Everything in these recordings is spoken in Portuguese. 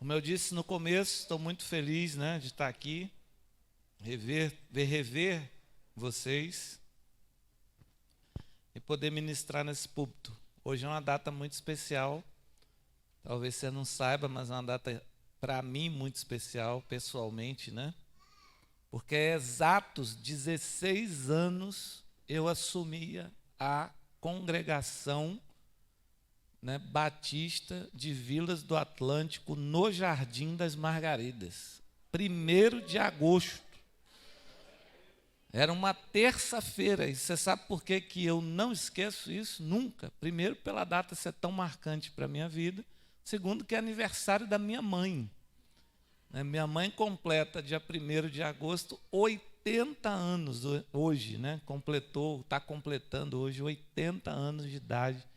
Como eu disse no começo, estou muito feliz, de estar aqui, rever vocês e poder ministrar nesse púlpito. Hoje é uma data muito especial, talvez você não saiba, mas é uma data para mim muito especial, pessoalmente, porque é exatos 16 anos eu assumia a congregação Batista de Vilas do Atlântico, no Jardim das Margaridas. 1º de agosto. Era uma terça-feira. E você sabe por que eu não esqueço isso? Nunca. Primeiro, pela data ser tão marcante para a minha vida. Segundo, que é aniversário da minha mãe. Minha mãe completa, dia 1º de agosto, 80 anos hoje. Está completando hoje 80 anos de idade.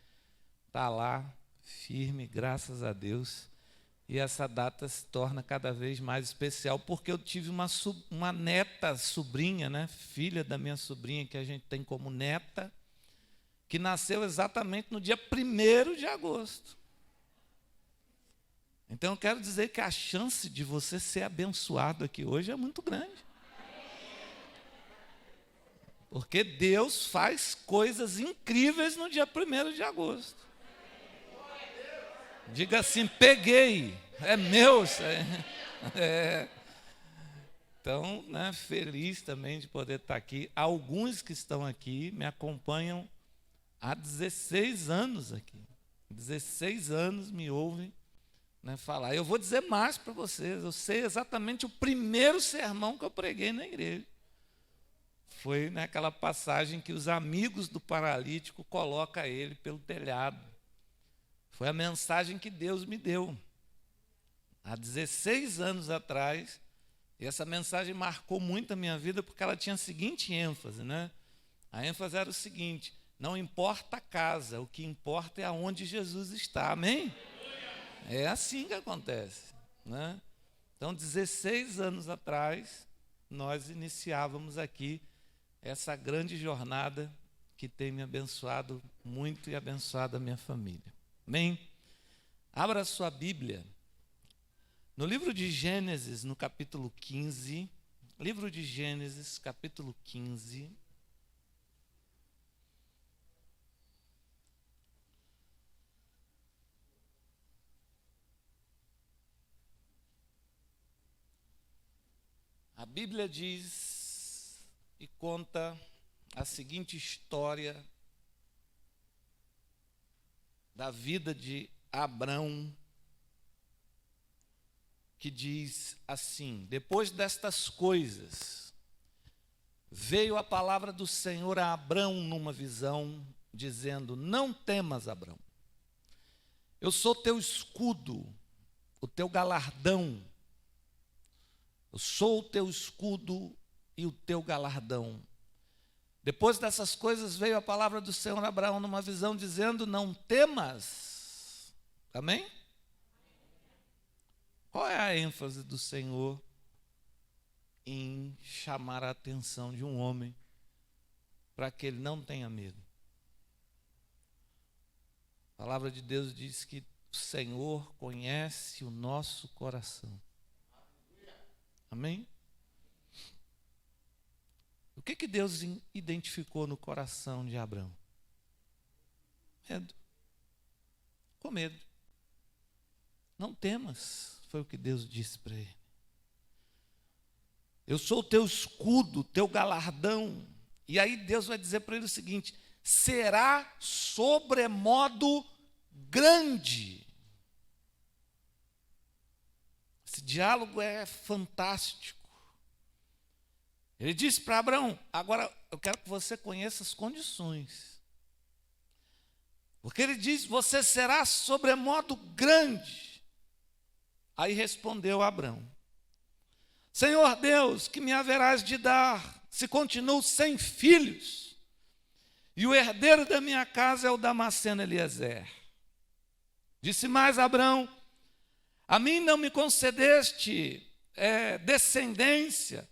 Está lá, firme, graças a Deus. E essa data se torna cada vez mais especial, porque eu tive uma neta, sobrinha, filha da minha sobrinha, que a gente tem como neta, que nasceu exatamente no dia 1º de agosto. Então, eu quero dizer que a chance de você ser abençoado aqui hoje é muito grande. Porque Deus faz coisas incríveis no dia 1º de agosto. Diga assim, peguei, é meu isso aí. Então, feliz também de poder estar aqui. Alguns que estão aqui me acompanham há 16 anos aqui. 16 anos me ouvem falar. Eu vou dizer mais para vocês, eu sei exatamente o primeiro sermão que eu preguei na igreja. Foi naquela passagem que os amigos do paralítico colocam ele pelo telhado. Foi a mensagem que Deus me deu há 16 anos atrás, e essa mensagem marcou muito a minha vida, porque ela tinha a seguinte ênfase, A ênfase era o seguinte: não importa a casa, o que importa é aonde Jesus está, amém? É assim que acontece, Então, 16 anos atrás, nós iniciávamos aqui essa grande jornada que tem me abençoado muito e abençoado a minha família. Amém? Abra sua Bíblia. No livro de Gênesis, no capítulo 15. Livro de Gênesis, capítulo 15. A Bíblia diz e conta a seguinte história da vida de Abrão, que diz assim: depois destas coisas, veio a palavra do Senhor a Abrão numa visão, dizendo: não temas, Abrão, eu sou teu escudo, o teu galardão. Eu sou o teu escudo e o teu galardão. Depois dessas coisas veio a palavra do Senhor a Abraão numa visão, dizendo: não temas. Amém? Qual é a ênfase do Senhor em chamar a atenção de um homem para que ele não tenha medo? A palavra de Deus diz que o Senhor conhece o nosso coração. Amém? O que Deus identificou no coração de Abrão? Medo. Com medo. Não temas, foi o que Deus disse para ele. Eu sou o teu escudo, teu galardão. E aí Deus vai dizer para ele o seguinte: será sobremodo grande. Esse diálogo é fantástico. Ele disse para Abraão: agora eu quero que você conheça as condições. Porque ele diz: você será sobremodo grande. Aí respondeu Abraão: Senhor Deus, que me haverás de dar, se continuo sem filhos? E o herdeiro da minha casa é o Damasceno Eliezer. Disse mais Abraão: a mim não me concedeste descendência,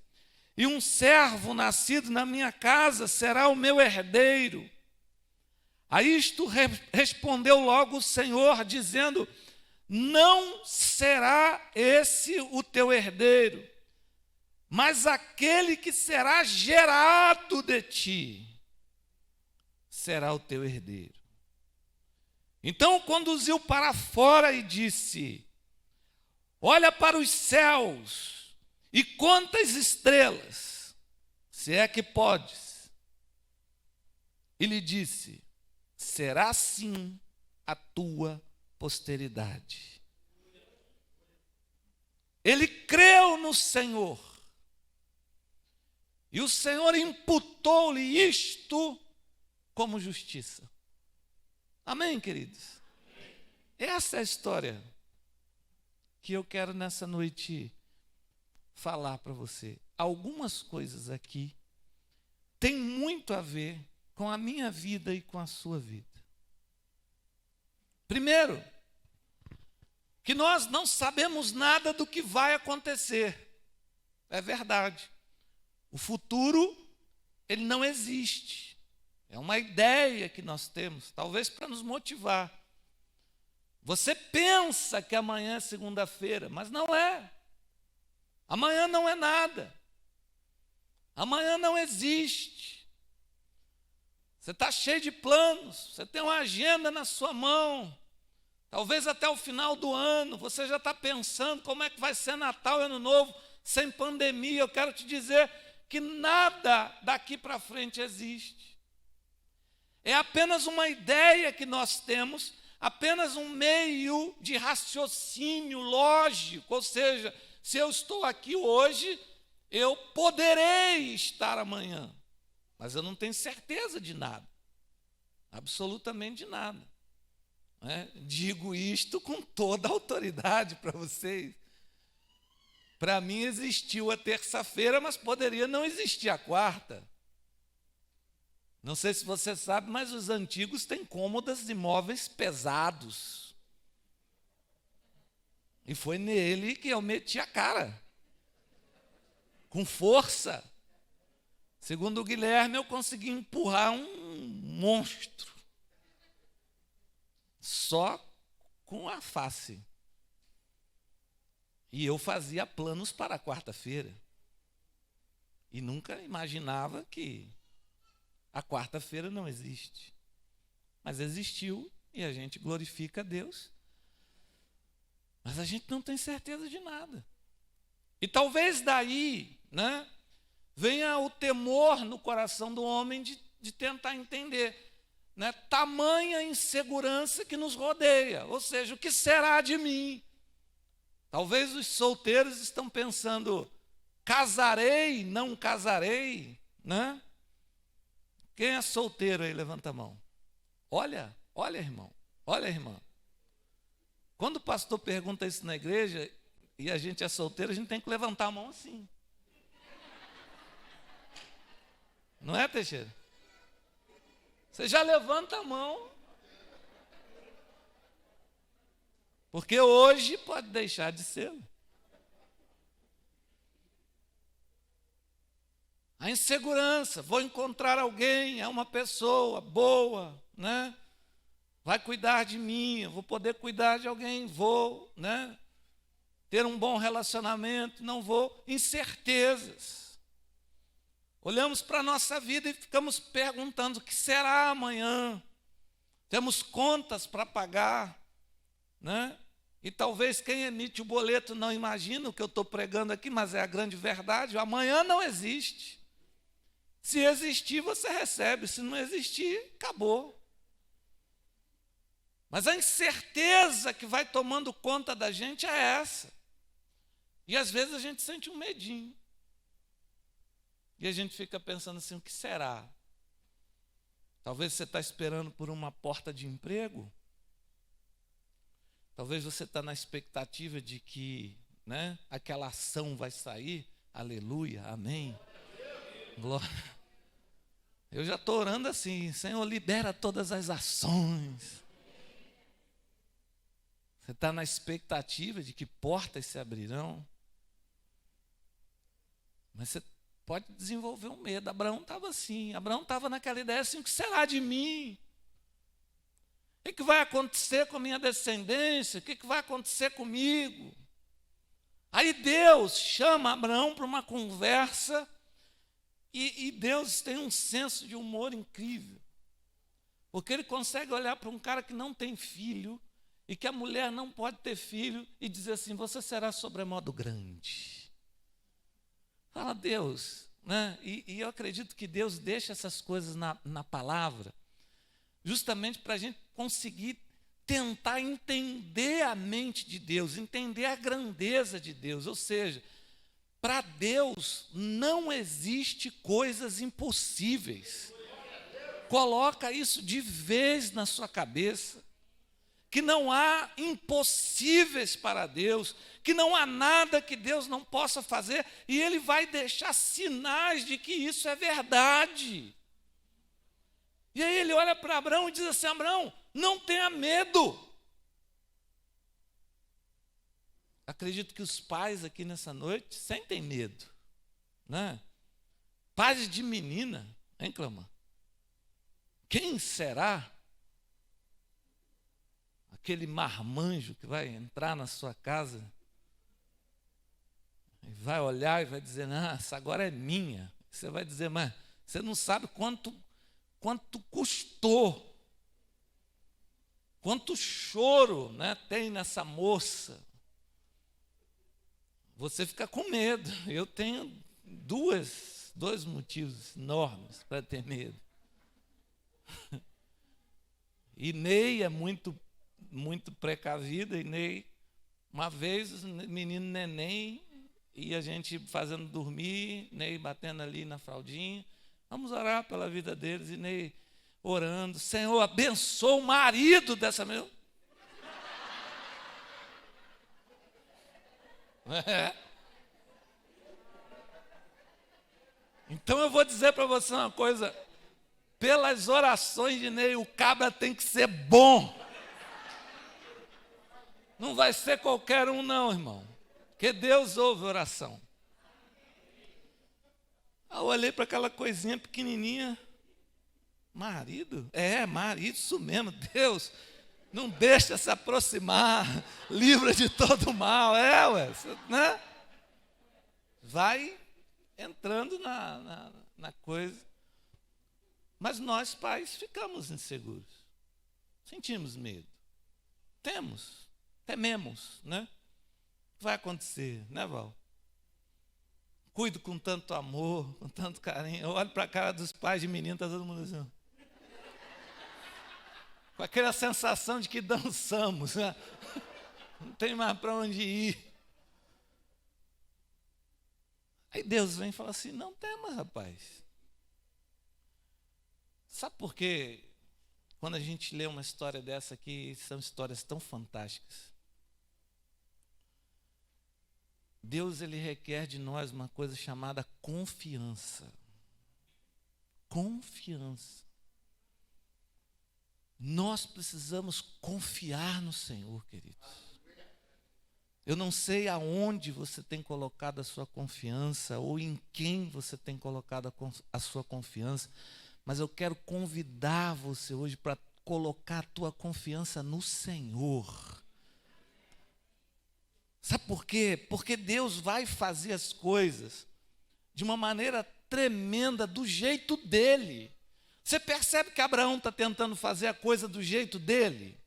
e um servo nascido na minha casa será o meu herdeiro. A isto respondeu logo o Senhor, dizendo: não será esse o teu herdeiro, mas aquele que será gerado de ti será o teu herdeiro. Então o conduziu para fora e disse: olha para os céus e conta as estrelas, se é que podes. E lhe disse: será assim a tua posteridade. Ele creu no Senhor, e o Senhor imputou-lhe isto como justiça. Amém, queridos? Essa é a história que eu quero nessa noite falar para você. Algumas coisas aqui têm muito a ver com a minha vida e com a sua vida. Primeiro, que nós não sabemos nada do que vai acontecer. É verdade. O futuro, ele não existe. É uma ideia que nós temos, talvez para nos motivar. Você pensa que amanhã é segunda-feira, mas não é. Amanhã não é nada. Amanhã não existe. Você está cheio de planos, você tem uma agenda na sua mão. Talvez até o final do ano, você já está pensando como é que vai ser Natal e Ano Novo, sem pandemia. Eu quero te dizer que nada daqui para frente existe. É apenas uma ideia que nós temos, apenas um meio de raciocínio lógico. Ou seja, se eu estou aqui hoje, eu poderei estar amanhã. Mas eu não tenho certeza de nada. Absolutamente de nada. Digo isto com toda a autoridade para vocês. Para mim existiu a terça-feira, mas poderia não existir a quarta. Não sei se você sabe, mas os antigos têm cômodas de móveis pesados. E foi nele que eu meti a cara. Com força. Segundo o Guilherme, eu consegui empurrar um monstro. Só com a face. E eu fazia planos para a quarta-feira. E nunca imaginava que a quarta-feira não existe. Mas existiu e a gente glorifica a Deus. Mas a gente não tem certeza de nada. E talvez daí, venha o temor no coração do homem de tentar entender. Tamanha insegurança que nos rodeia. Ou seja, o que será de mim? Talvez os solteiros estão pensando: casarei, não casarei, Quem é solteiro aí, levanta a mão. Olha, irmão, olha, irmã. Quando o pastor pergunta isso na igreja e a gente é solteiro, a gente tem que levantar a mão assim. Não é, Teixeira? Você já levanta a mão. Porque hoje pode deixar de ser. A insegurança, vou encontrar alguém, é uma pessoa boa, vai cuidar de mim, eu vou poder cuidar de alguém, vou, ter um bom relacionamento, não vou, incertezas. Olhamos para a nossa vida e ficamos perguntando: o que será amanhã? Temos contas para pagar, E talvez quem emite o boleto não imagina o que eu estou pregando aqui, mas é a grande verdade: o amanhã não existe. Se existir, você recebe. Se não existir, acabou. Mas a incerteza que vai tomando conta da gente é essa. E às vezes a gente sente um medinho. E a gente fica pensando assim: o que será? Talvez você está esperando por uma porta de emprego. Talvez você está na expectativa de que aquela ação vai sair. Aleluia, amém. Glória. Eu já estou orando assim: Senhor, libera todas as ações. Você está na expectativa de que portas se abrirão. Mas você pode desenvolver um medo. Abraão estava assim. Abraão estava naquela ideia assim: o que será de mim? O que vai acontecer com a minha descendência? O que vai acontecer comigo? Aí Deus chama Abraão para uma conversa e Deus tem um senso de humor incrível. Porque ele consegue olhar para um cara que não tem filho e que a mulher não pode ter filho e dizer assim, você será sobremodo grande. Fala Deus, né? E eu acredito que Deus deixa essas coisas na palavra justamente para a gente conseguir tentar entender a mente de Deus, entender a grandeza de Deus. Ou seja, para Deus não existe coisas impossíveis. Coloca isso de vez na sua cabeça, que não há impossíveis para Deus, que não há nada que Deus não possa fazer, e Ele vai deixar sinais de que isso é verdade. E aí ele olha para Abraão e diz assim, Abraão, não tenha medo. Acredito que os pais aqui nessa noite sentem medo, né? Pais de menina, hein, Clamã? Quem será aquele marmanjo que vai entrar na sua casa e vai olhar e vai dizer, essa agora é minha. Você vai dizer, mas você não sabe quanto custou, quanto choro, né, tem nessa moça. Você fica com medo. Eu tenho dois motivos enormes para ter medo. E Ney é muito precavida, e Ney, uma vez, o menino neném, e a gente fazendo dormir, Ney batendo ali na fraldinha, vamos orar pela vida deles, e Ney orando, Senhor, abençoa o marido dessa meu. Então eu vou dizer para você uma coisa, pelas orações de Ney, o cabra tem que ser bom. Não vai ser qualquer um não, irmão, porque Deus ouve a oração. Eu olhei para aquela coisinha pequenininha, marido? Marido, isso mesmo, Deus, não deixa se aproximar, livra de todo mal, né? Vai entrando na coisa. Mas nós, pais, ficamos inseguros, sentimos medo, tememos, né? Vai acontecer, né, Val? Cuido com tanto amor, com tanto carinho. Eu olho para a cara dos pais de menino, está todo mundo assim, com aquela sensação de que dançamos, né? Não tem mais para onde ir. Aí Deus vem e fala assim, não temas, rapaz. Sabe por quê? Quando a gente lê uma história dessa aqui, são histórias tão fantásticas. Deus, ele requer de nós uma coisa chamada confiança. Confiança. Nós precisamos confiar no Senhor, queridos. Eu não sei aonde você tem colocado a sua confiança ou em quem você tem colocado a sua confiança, mas eu quero convidar você hoje para colocar a tua confiança no Senhor. Sabe por quê? Porque Deus vai fazer as coisas de uma maneira tremenda, do jeito dele. Você percebe que Abraão está tentando fazer a coisa do jeito dele?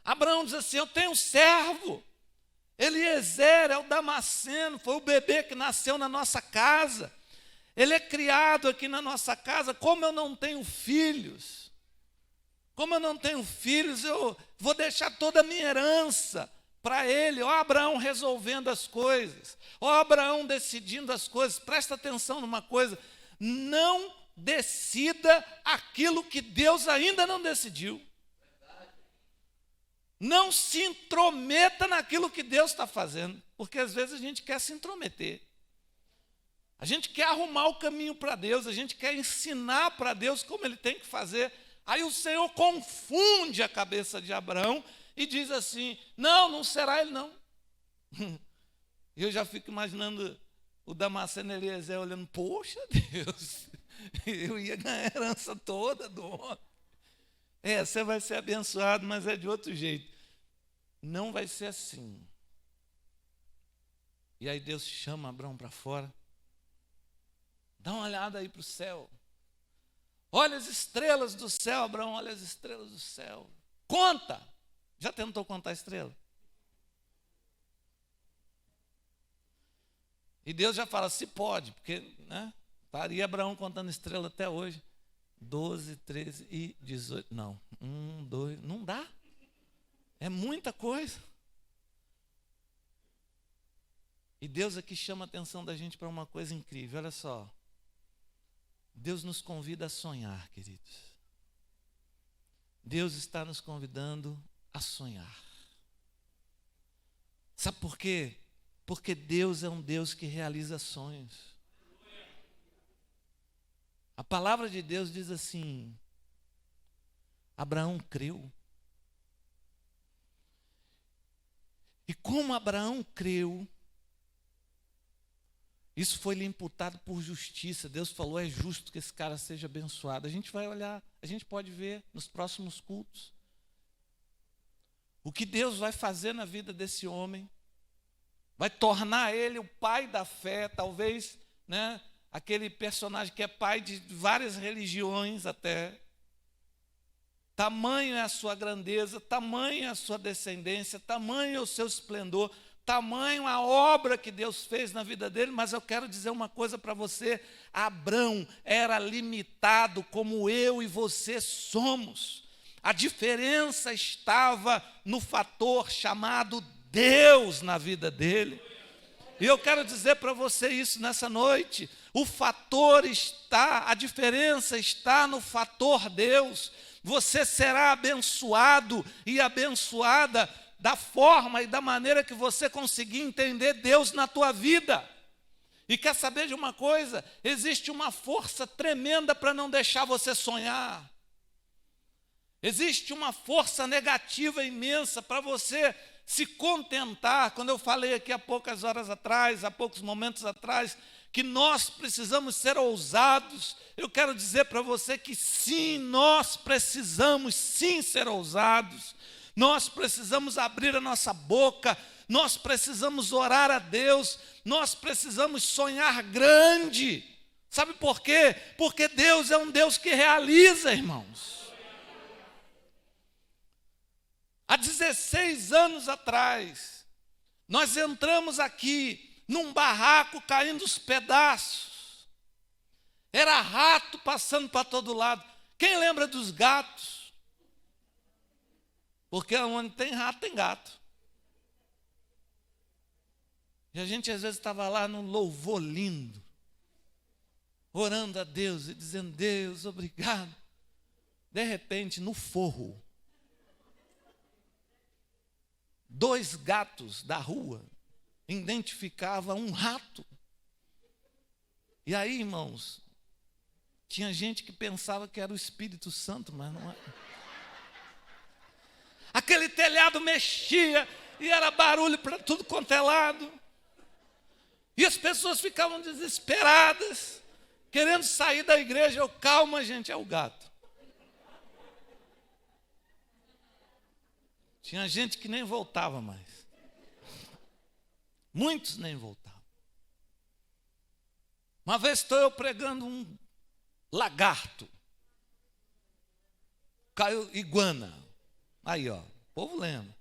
Abraão diz assim, eu tenho um servo, Eliezer, é o Damasceno, foi o bebê que nasceu na nossa casa. Ele é criado aqui na nossa casa. Como eu não tenho filhos, eu vou deixar toda a minha herança para ele. Ó Abraão resolvendo as coisas, ó Abraão decidindo as coisas. Presta atenção numa coisa, não decida aquilo que Deus ainda não decidiu. Não se intrometa naquilo que Deus está fazendo, porque às vezes a gente quer se intrometer. A gente quer arrumar o caminho para Deus, a gente quer ensinar para Deus como ele tem que fazer. Aí o Senhor confunde a cabeça de Abraão e diz assim, não será ele não. Eu já fico imaginando o Damasceno Eliezer olhando, poxa Deus, eu ia ganhar a herança toda do homem. Você vai ser abençoado, mas é de outro jeito. Não vai ser assim. E aí Deus chama Abraão para fora. Dá uma olhada aí para o céu. Olha as estrelas do céu, Abraão, olha as estrelas do céu. Conta! Já tentou contar a estrela? E Deus já fala, se pode, porque, né? Estaria Abraão contando estrela até hoje. 12, 13 e 18. Não, 1, 2, não dá. É muita coisa. E Deus aqui chama a atenção da gente para uma coisa incrível. Olha só. Deus nos convida a sonhar, queridos. Deus está nos convidando a sonhar. Sabe por quê? Porque Deus é um Deus que realiza sonhos. A palavra de Deus diz assim: Abraão creu. E como Abraão creu, isso foi lhe imputado por justiça. Deus falou, é justo que esse cara seja abençoado. A gente vai olhar, a gente pode ver nos próximos cultos o que Deus vai fazer na vida desse homem. Vai tornar ele o pai da fé, talvez, né? Aquele personagem que é pai de várias religiões até. Tamanho é a sua grandeza, tamanho é a sua descendência, tamanho é o seu esplendor, tamanho a obra que Deus fez na vida dele. Mas eu quero dizer uma coisa para você: Abraão era limitado como eu e você somos. A diferença estava no fator chamado Deus na vida dele. E eu quero dizer para você isso nessa noite. O fator está, a diferença está no fator Deus. Você será abençoado e abençoada da forma e da maneira que você conseguir entender Deus na tua vida. E quer saber de uma coisa? Existe uma força tremenda para não deixar você sonhar. Existe uma força negativa imensa para você se contentar. Quando eu falei aqui há poucas horas atrás, há poucos momentos atrás, que nós precisamos ser ousados, eu quero dizer para você que sim, nós precisamos sim ser ousados. Nós precisamos abrir a nossa boca, nós precisamos orar a Deus, nós precisamos sonhar grande. Sabe por quê? Porque Deus é um Deus que realiza, irmãos. Há 16 anos atrás, nós entramos aqui num barraco caindo os pedaços. Era rato passando para todo lado. Quem lembra dos gatos? Porque onde tem rato, tem gato. E a gente às vezes estava lá num louvor lindo, orando a Deus e dizendo, Deus, obrigado. De repente, no forro, 2 gatos da rua identificavam um rato. E aí, irmãos, tinha gente que pensava que era o Espírito Santo, mas não era. Aquele telhado mexia e era barulho para tudo quanto é lado. E as pessoas ficavam desesperadas, querendo sair da igreja. Eu, calma, gente, é o gato. Tinha gente que nem voltava mais. Muitos nem voltavam. Uma vez estou eu pregando um lagarto. Caiu iguana. Aí, ó, o povo lendo.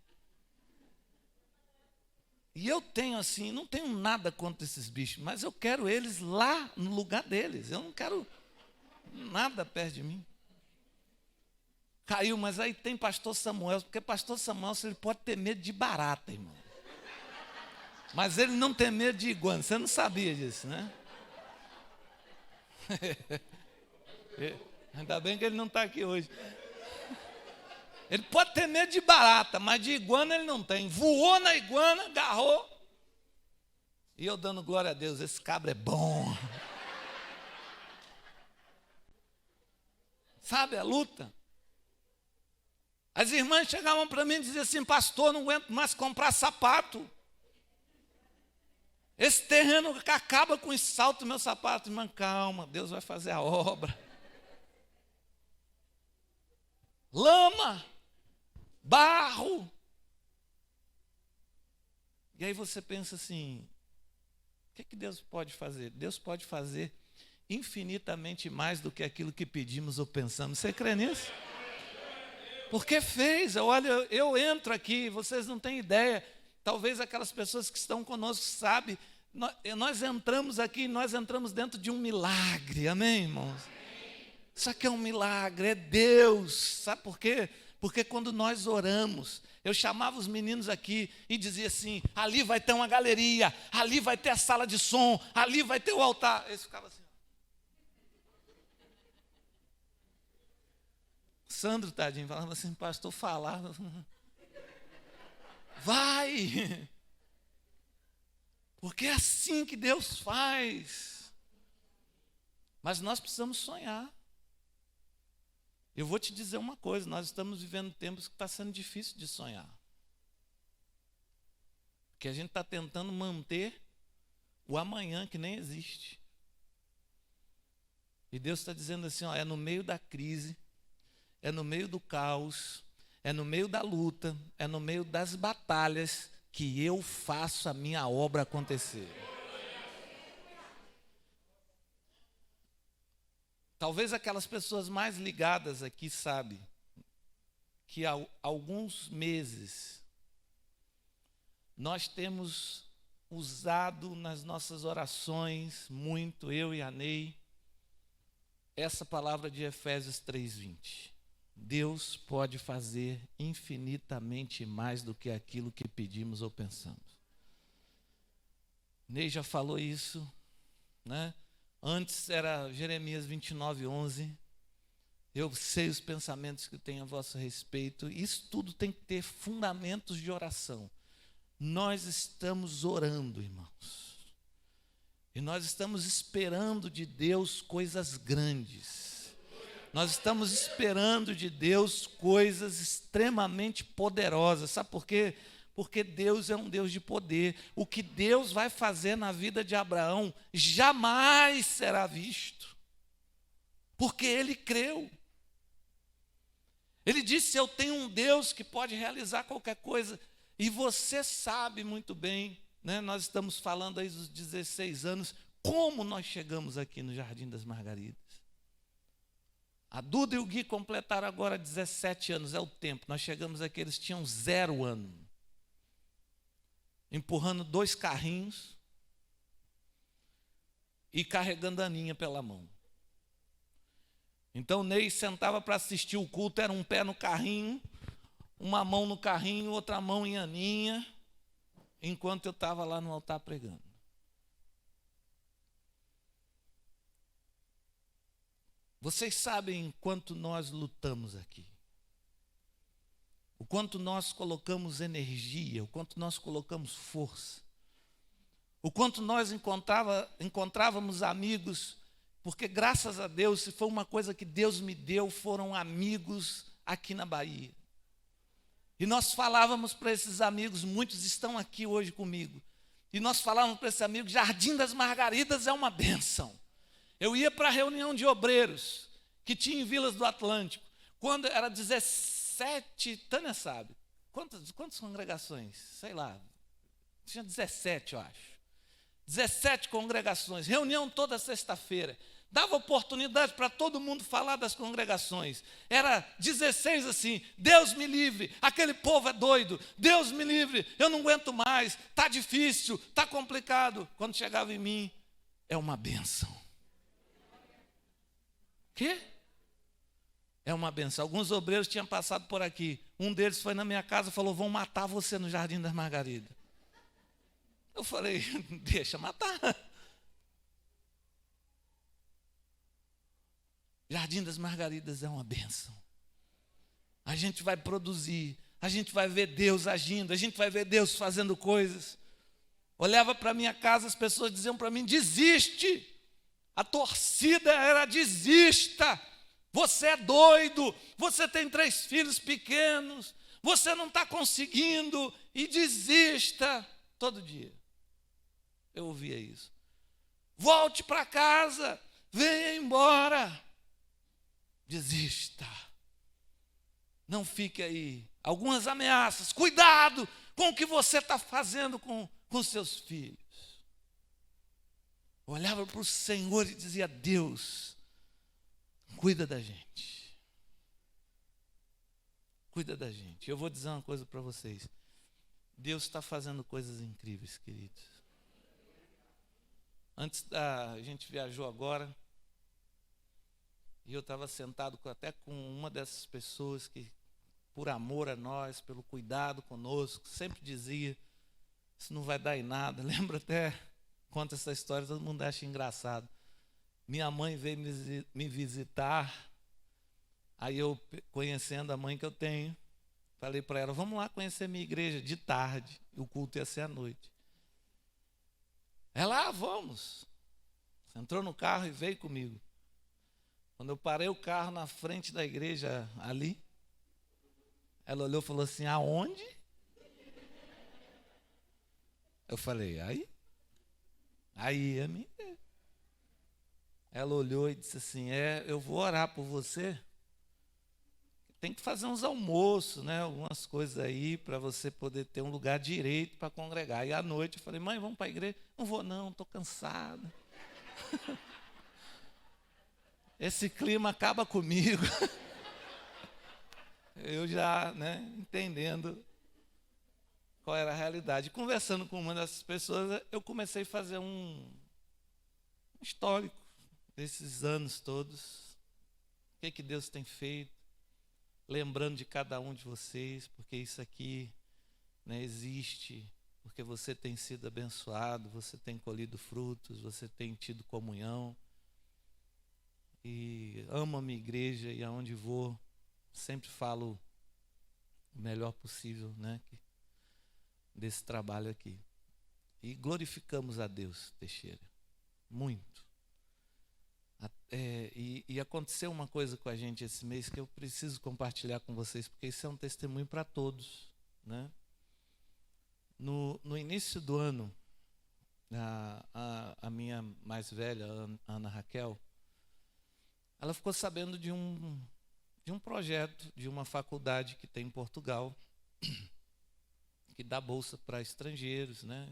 E eu tenho assim, não tenho nada contra esses bichos, mas eu quero eles lá no lugar deles. Eu não quero nada perto de mim. Caiu, mas aí tem pastor Samuel, porque pastor Samuel ele pode ter medo de barata, irmão. Mas ele não tem medo de iguana, você não sabia disso, né? Ainda bem que ele não está aqui hoje. Ele pode ter medo de barata, mas de iguana ele não tem. Voou na iguana, agarrou. E eu dando glória a Deus, esse cabra é bom. Sabe a luta? As irmãs chegavam para mim e diziam assim, pastor, não aguento mais comprar sapato. Esse terreno acaba com o salto do meu sapato. Irmã, calma, Deus vai fazer a obra. lama, barro. E aí você pensa assim, o que Deus pode fazer? Deus pode fazer infinitamente mais do que aquilo que pedimos ou pensamos. Você crê nisso? Porque fez. Olha, eu entro aqui, vocês não têm ideia. Talvez aquelas pessoas que estão conosco sabem. Nós entramos aqui, nós entramos dentro de um milagre. Amém, irmãos? Isso aqui é um milagre, é Deus. Sabe por quê? Porque quando nós oramos, eu chamava os meninos aqui e dizia assim, ali vai ter uma galeria, ali vai ter a sala de som, ali vai ter o altar. Eles ficavam assim. Sandro, tadinho, falava assim, pastor, falava. Vai! Porque é assim que Deus faz. Mas nós precisamos sonhar. Eu vou te dizer uma coisa, nós estamos vivendo tempos que está sendo difícil de sonhar. Porque a gente está tentando manter o amanhã que nem existe. E Deus está dizendo assim, ó, é no meio da crise, é no meio do caos, é no meio da luta, é no meio das batalhas que eu faço a minha obra acontecer. Talvez aquelas pessoas mais ligadas aqui sabem que há alguns meses nós temos usado nas nossas orações muito, eu e a Ney, essa palavra de Efésios 3:20. Deus pode fazer infinitamente mais do que aquilo que pedimos ou pensamos. Ney já falou isso, né? Antes era Jeremias 29:11. Eu sei os pensamentos que tenho a vosso respeito. Isso tudo tem que ter fundamentos de oração. Nós estamos orando, irmãos. E nós estamos esperando de Deus coisas grandes. Nós estamos esperando de Deus coisas extremamente poderosas. Sabe por quê? Porque Deus é um Deus de poder. O que Deus vai fazer na vida de Abraão jamais será visto. Porque ele creu. Ele disse, eu tenho um Deus que pode realizar qualquer coisa. E você sabe muito bem, né? Nós estamos falando aí dos 16 anos, como nós chegamos aqui no Jardim das Margaridas. A Duda e o Gui completaram agora 17 anos, é o tempo. Nós chegamos aqui, eles tinham 0 ano. Empurrando 2 carrinhos e carregando a Aninha pela mão. Então o Ney sentava para assistir o culto, era um pé no carrinho, uma mão no carrinho, outra mão em Aninha, enquanto eu estava lá no altar pregando. Vocês sabem quanto nós lutamos aqui. O quanto nós colocamos energia, o quanto nós colocamos força. O quanto nós encontrávamos amigos, porque graças a Deus, se foi uma coisa que Deus me deu, foram amigos aqui na Bahia. E nós falávamos para esses amigos, muitos estão aqui hoje comigo, e nós falávamos para esses amigos, Jardim das Margaridas é uma bênção. Eu ia para a reunião de obreiros, que tinha em Vilas do Atlântico, quando era 17, Tânia sabe, quantas congregações? Sei lá, tinha 17 eu acho. 17 congregações, reunião toda sexta-feira. Dava oportunidade para todo mundo falar das congregações. Era 16 assim, Deus me livre, aquele povo é doido, Deus me livre, eu não aguento mais, está difícil, está complicado. Quando chegava em mim, é uma bênção. Quê? É uma bênção. Alguns obreiros tinham passado por aqui. Um deles foi na minha casa e falou, vão matar você no Jardim das Margaridas. Eu falei, deixa matar. Jardim das Margaridas é uma bênção. A gente vai produzir, a gente vai ver Deus agindo, a gente vai ver Deus fazendo coisas. Olhava para minha casa, as pessoas diziam para mim, desiste. A torcida era desista. Você é doido, você tem 3 filhos pequenos, você não está conseguindo e desista. Todo dia eu ouvia isso. Volte para casa, venha embora. Desista. Não fique aí. Algumas ameaças. Cuidado com o que você está fazendo com seus filhos. Eu olhava para o Senhor e dizia: Deus, cuida da gente. Cuida da gente. Eu vou dizer uma coisa para vocês. Deus está fazendo coisas incríveis, queridos. A gente viajou agora. E eu estava sentado até com uma dessas pessoas que, por amor a nós, pelo cuidado conosco, sempre dizia: isso não vai dar em nada. Lembro até, conta essa história, todo mundo acha engraçado. Minha mãe veio me visitar, aí eu, conhecendo a mãe que eu tenho, falei para ela: vamos lá conhecer minha igreja de tarde, o culto ia ser à noite. Ela: vamos. Entrou no carro e veio comigo. Quando eu parei o carro na frente da igreja ali, ela olhou e falou assim: aonde? Eu falei: aí é minha igreja. Ela olhou e disse assim: eu vou orar por você. Tem que fazer uns almoços, né? Algumas coisas aí para você poder ter um lugar direito para congregar. E à noite eu falei: mãe, vamos para a igreja? Não vou não, estou cansada. Esse clima acaba comigo. Eu já, entendendo qual era a realidade. Conversando com uma dessas pessoas, eu comecei a fazer um histórico desses anos todos. O que Deus tem feito. Lembrando de cada um de vocês, porque isso aqui existe, porque você tem sido abençoado, você tem colhido frutos, você tem tido comunhão. E amo a minha igreja, e aonde vou, sempre falo o melhor possível, desse trabalho aqui. E glorificamos a Deus, Teixeira, muito. E aconteceu uma coisa com a gente esse mês que eu preciso compartilhar com vocês, porque isso é um testemunho para todos, né? No início do ano, a minha mais velha, Ana Raquel, ela ficou sabendo de um projeto de uma faculdade que tem em Portugal, que dá bolsa para estrangeiros, né?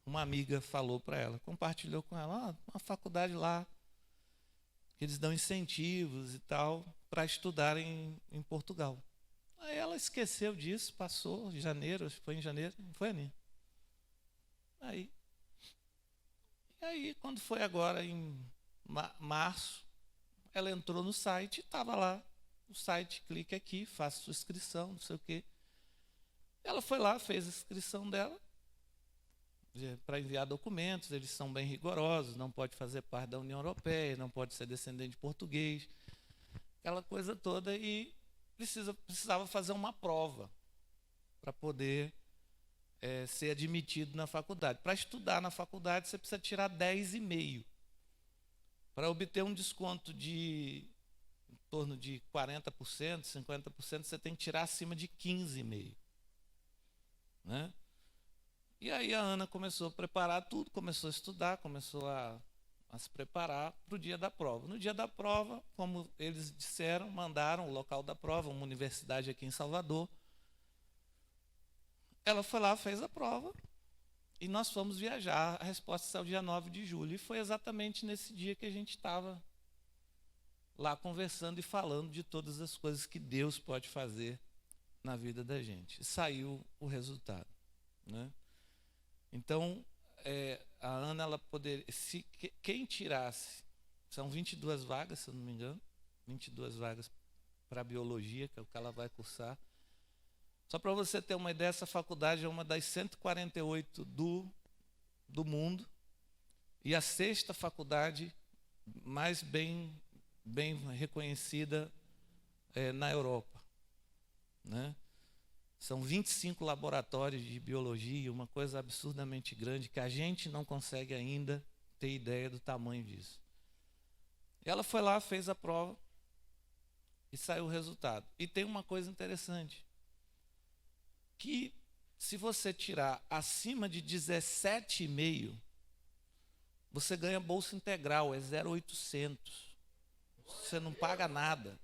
Uma amiga falou para ela, compartilhou com ela: uma faculdade lá, que eles dão incentivos e tal, para estudar em Portugal. Aí ela esqueceu disso, passou em janeiro, acho que foi em janeiro, não foi, Aninha? E aí, quando foi agora em março, ela entrou no site, estava lá, o site, clique aqui, faça sua inscrição, não sei o quê. Ela foi lá, fez a inscrição dela, para enviar documentos, eles são bem rigorosos, não pode fazer parte da União Europeia, não pode ser descendente de português, aquela coisa toda, e precisava fazer uma prova para poder ser admitido na faculdade. Para estudar na faculdade, você precisa tirar 10,5. Para obter um desconto de em torno de 40%, 50%, você tem que tirar acima de 15,5. Né? E aí a Ana começou a preparar tudo, começou a estudar, começou a se preparar para o dia da prova. No dia da prova, como eles disseram, mandaram o local da prova, uma universidade aqui em Salvador. Ela foi lá, fez a prova, e nós fomos viajar. A resposta saiu dia 9 de julho. E foi exatamente nesse dia que a gente estava lá conversando e falando de todas as coisas que Deus pode fazer na vida da gente. E saiu o resultado. Né? Então, a Ana, ela poderia, quem tirasse, são 22 vagas, se eu não me engano, 22 vagas para biologia, que é o que ela vai cursar. Só para você ter uma ideia, essa faculdade é uma das 148 do mundo, e a 6ª faculdade mais bem reconhecida na Europa. Né? São 25 laboratórios de biologia, uma coisa absurdamente grande, que a gente não consegue ainda ter ideia do tamanho disso. E ela foi lá, fez a prova, e saiu o resultado. E tem uma coisa interessante, que se você tirar acima de 17,5, você ganha bolsa integral, é 0,800. Você não paga nada.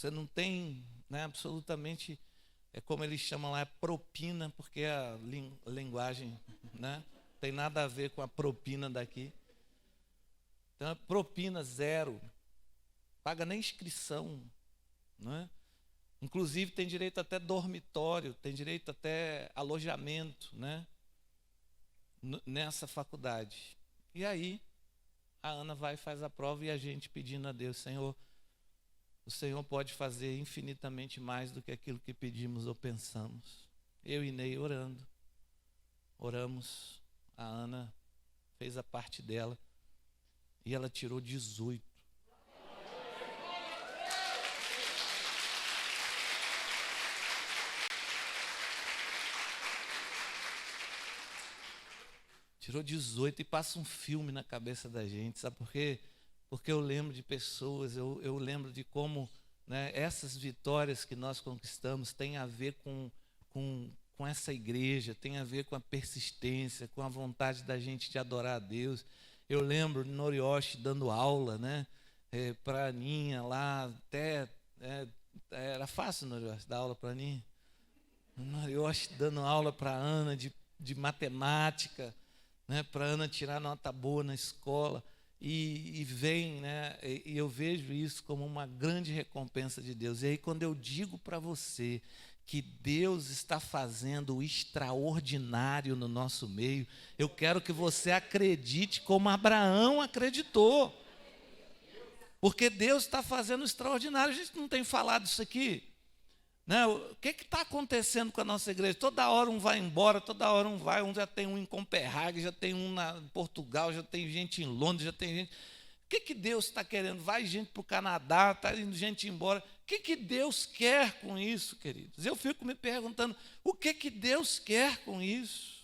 você não tem, né, absolutamente, é como eles chamam lá, é propina, porque a linguagem, né, tem nada a ver com a propina daqui. Então, propina zero, paga nem inscrição, né? Inclusive tem direito até dormitório, tem direito até alojamento, né? Nessa faculdade. E aí, a Ana vai e faz a prova e a gente pedindo a Deus, Senhor, o Senhor pode fazer infinitamente mais do que aquilo que pedimos ou pensamos. Eu e Ney oramos, a Ana fez a parte dela e ela tirou 18. Tirou 18 e passa um filme na cabeça da gente, sabe por quê? Porque eu lembro de pessoas, eu lembro de como, né, essas vitórias que nós conquistamos têm a ver com essa igreja, tem a ver com a persistência, com a vontade da gente de adorar a Deus. Eu lembro de Norioshi dando aula, né, para a Aninha lá, até, era fácil, Norioshi, dar aula para a Aninha? Norioshi dando aula para a Ana de matemática, né, para a Ana tirar nota boa na escola, e vem, né, e eu vejo isso como uma grande recompensa de Deus. E aí quando eu digo para você que Deus está fazendo o extraordinário no nosso meio, eu quero que você acredite como Abraão acreditou, porque Deus está fazendo o extraordinário. A gente não tem falado isso aqui, né? O que está acontecendo com a nossa igreja? Toda hora um vai embora, toda hora um vai, já tem um em Copenhague, já tem um em Portugal, já tem gente em Londres, já tem gente. O que Deus está querendo? Vai gente para o Canadá, está indo gente embora. O que Deus quer com isso, queridos? Eu fico me perguntando, o que Deus quer com isso?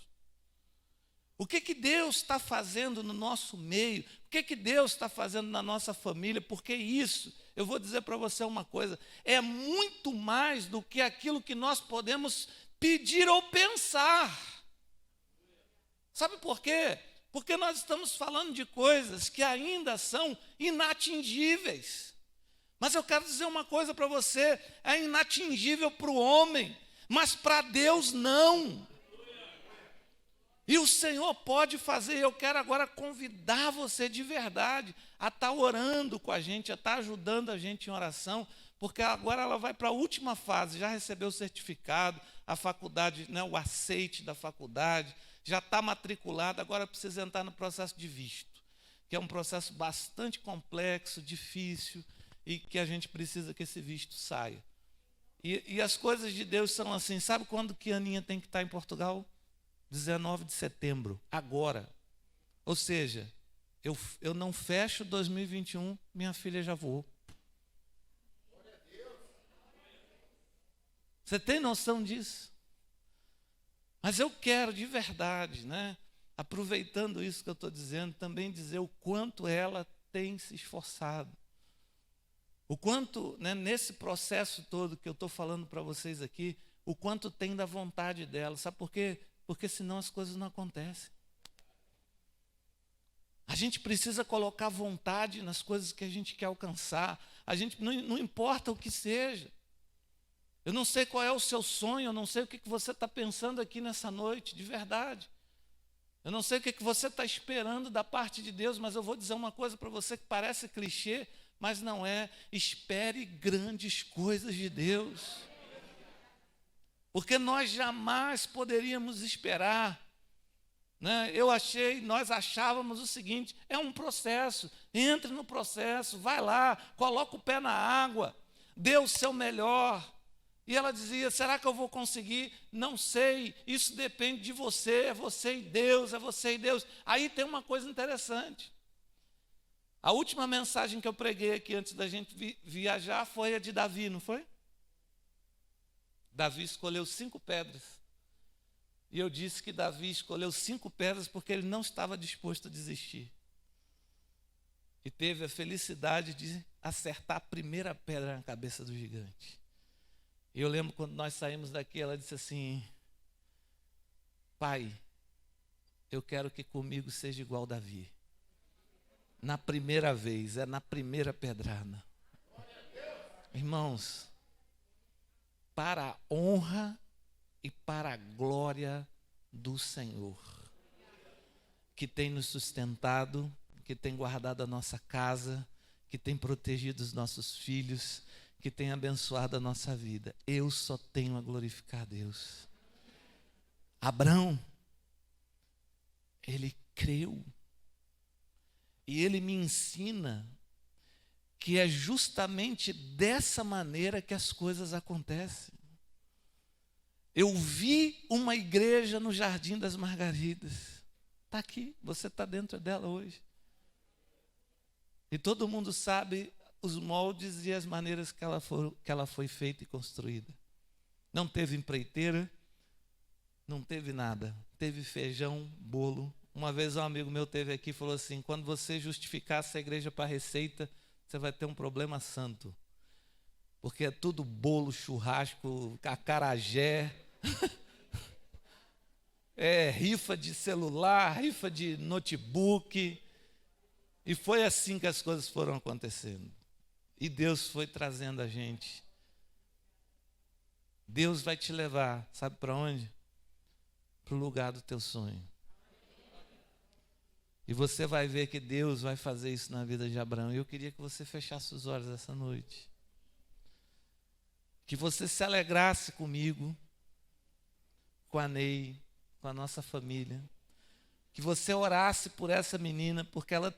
O que Deus está fazendo no nosso meio? O que Deus está fazendo na nossa família? Porque isso, eu vou dizer para você uma coisa, é muito mais do que aquilo que nós podemos pedir ou pensar. Sabe por quê? Porque nós estamos falando de coisas que ainda são inatingíveis. Mas eu quero dizer uma coisa para você, é inatingível para o homem, mas para Deus não. E o Senhor pode fazer. Eu quero agora convidar você de verdade a estar orando com a gente, a estar ajudando a gente em oração, porque agora ela vai para a última fase, já recebeu o certificado, a faculdade, né, o aceite da faculdade, já está matriculada, agora precisa entrar no processo de visto, que é um processo bastante complexo, difícil, e que a gente precisa que esse visto saia. E as coisas de Deus são assim. Sabe quando que a Aninha tem que estar em Portugal? 19 de setembro, agora. Ou seja, eu não fecho 2021, minha filha já voou. Você tem noção disso? Mas eu quero de verdade, né, aproveitando isso que eu estou dizendo, também dizer o quanto ela tem se esforçado. O quanto, né, nesse processo todo que eu estou falando para vocês aqui, o quanto tem da vontade dela. Sabe por quê? Porque senão as coisas não acontecem. A gente precisa colocar vontade nas coisas que a gente quer alcançar. A gente não importa o que seja. Eu não sei qual é o seu sonho, eu não sei o que você está pensando aqui nessa noite, de verdade. Eu não sei o que você está esperando da parte de Deus, mas eu vou dizer uma coisa para você que parece clichê, mas não é. Espere grandes coisas de Deus. Porque nós jamais poderíamos esperar, né? Nós achávamos o seguinte, é um processo, entre no processo, vai lá, coloca o pé na água, dê o seu melhor. E ela dizia, será que eu vou conseguir? Não sei, isso depende de você, é você e Deus, é você e Deus. Aí tem uma coisa interessante. A última mensagem que eu preguei aqui antes da gente viajar foi a de Davi, não foi? Davi escolheu 5 pedras. E eu disse que Davi escolheu 5 pedras porque ele não estava disposto a desistir. E teve a felicidade de acertar a primeira pedra na cabeça do gigante. E eu lembro quando nós saímos daqui, ela disse assim, pai, eu quero que comigo seja igual Davi. Na primeira vez, na primeira pedrada. Irmãos, para a honra e para a glória do Senhor, que tem nos sustentado, que tem guardado a nossa casa, que tem protegido os nossos filhos, que tem abençoado a nossa vida. Eu só tenho a glorificar a Deus. Abraão, ele creu. E ele me ensina que é justamente dessa maneira que as coisas acontecem. Eu vi uma igreja no Jardim das Margaridas. Está aqui, você está dentro dela hoje. E todo mundo sabe os moldes e as maneiras que ela foi feita e construída. Não teve empreiteira, não teve nada. Teve feijão, bolo. Uma vez um amigo meu esteve aqui e falou assim: quando você justificar essa igreja para receita, você vai ter um problema santo. Porque é tudo bolo, churrasco, acarajé. É rifa de celular, rifa de notebook. E foi assim que as coisas foram acontecendo. E Deus foi trazendo a gente. Deus vai te levar, sabe para onde? Para o lugar do teu sonho. E você vai ver que Deus vai fazer isso na vida de Abraão. E eu queria que você fechasse os olhos essa noite. Que você se alegrasse comigo, com a Ney, com a nossa família. Que você orasse por essa menina, porque ela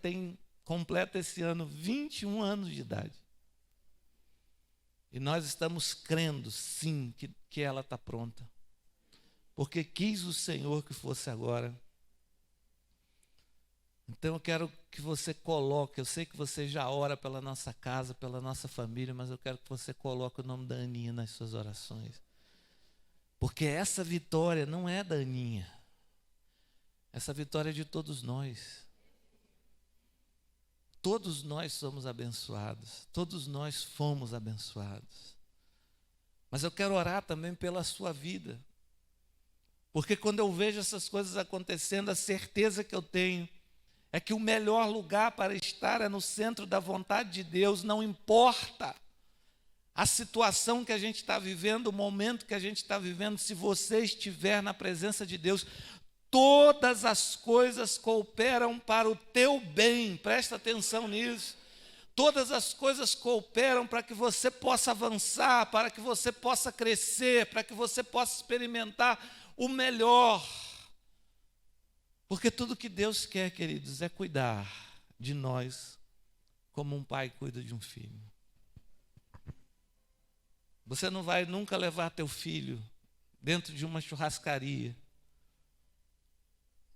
completa esse ano 21 anos de idade. E nós estamos crendo, sim, que ela está pronta. Porque quis o Senhor que fosse agora. Então eu quero que você coloque, eu sei que você já ora pela nossa casa, pela nossa família, mas eu quero que você coloque o nome da Aninha nas suas orações. Porque essa vitória não é da Aninha. Essa vitória é de todos nós. Todos nós somos abençoados. Todos nós fomos abençoados. Mas eu quero orar também pela sua vida. Porque quando eu vejo essas coisas acontecendo, a certeza que eu tenho é que o melhor lugar para estar é no centro da vontade de Deus. Não importa a situação que a gente está vivendo, o momento que a gente está vivendo, se você estiver na presença de Deus, todas as coisas cooperam para o teu bem. Presta atenção nisso. Todas as coisas cooperam para que você possa avançar, para que você possa crescer, para que você possa experimentar o melhor. Porque tudo que Deus quer, queridos, é cuidar de nós como um pai cuida de um filho. Você não vai nunca levar teu filho dentro de uma churrascaria.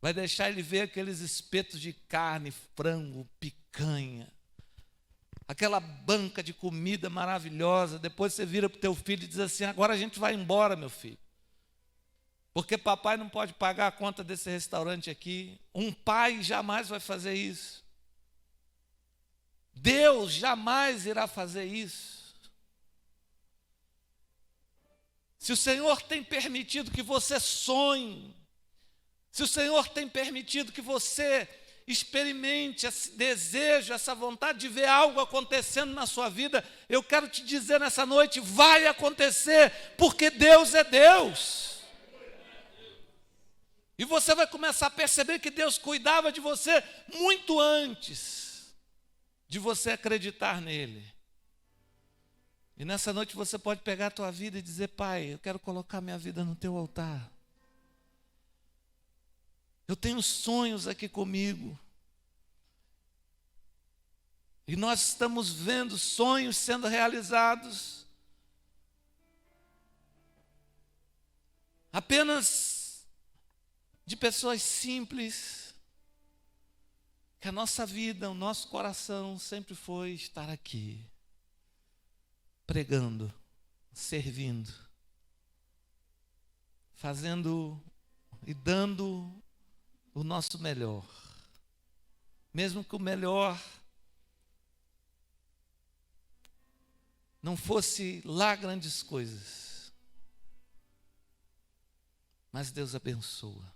Vai deixar ele ver aqueles espetos de carne, frango, picanha. Aquela banca de comida maravilhosa. Depois você vira para o teu filho e diz assim: agora a gente vai embora, meu filho. Porque papai não pode pagar a conta desse restaurante aqui. Um pai jamais vai fazer isso. Deus jamais irá fazer isso. Se o Senhor tem permitido que você sonhe, se o Senhor tem permitido que você experimente esse desejo, essa vontade de ver algo acontecendo na sua vida, eu quero te dizer nessa noite, vai acontecer, porque Deus é Deus. E você vai começar a perceber que Deus cuidava de você muito antes de você acreditar nele. E nessa noite você pode pegar a tua vida e dizer: Pai, eu quero colocar minha vida no teu altar. Eu tenho sonhos aqui comigo. E nós estamos vendo sonhos sendo realizados. Apenas de pessoas simples, que a nossa vida, o nosso coração sempre foi estar aqui, pregando, servindo, fazendo e dando o nosso melhor, mesmo que o melhor não fosse lá grandes coisas, mas Deus abençoa.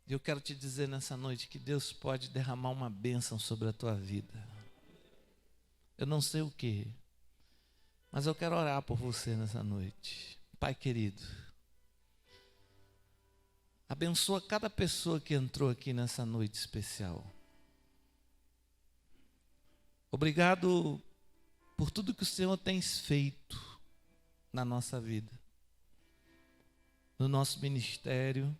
E eu quero te dizer nessa noite que Deus pode derramar uma bênção sobre a tua vida. eu não sei o quê, mas eu quero orar por você nessa noite. Pai querido, abençoa cada pessoa que entrou aqui nessa noite especial. Obrigado por tudo que o Senhor tem feito na nossa vida, no nosso ministério,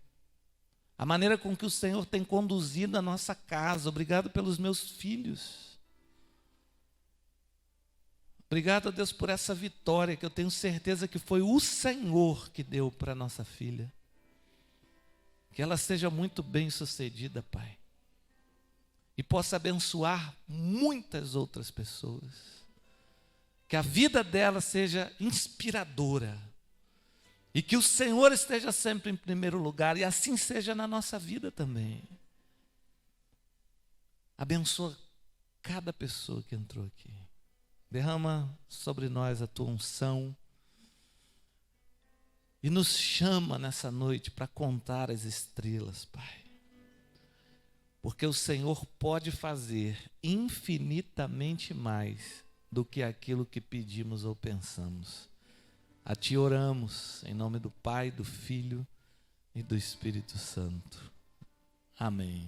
a maneira com que o Senhor tem conduzido a nossa casa. Obrigado pelos meus filhos. Obrigado, Deus, por essa vitória que eu tenho certeza que foi o Senhor que deu para nossa filha. Que ela seja muito bem sucedida, Pai, e possa abençoar muitas outras pessoas. Que a vida dela seja inspiradora. E que o Senhor esteja sempre em primeiro lugar. E assim seja na nossa vida também. Abençoa cada pessoa que entrou aqui. Derrama sobre nós a tua unção. E nos chama nessa noite para contar as estrelas, Pai. Porque o Senhor pode fazer infinitamente mais do que aquilo que pedimos ou pensamos. A Ti oramos, em nome do Pai, do Filho e do Espírito Santo. Amém.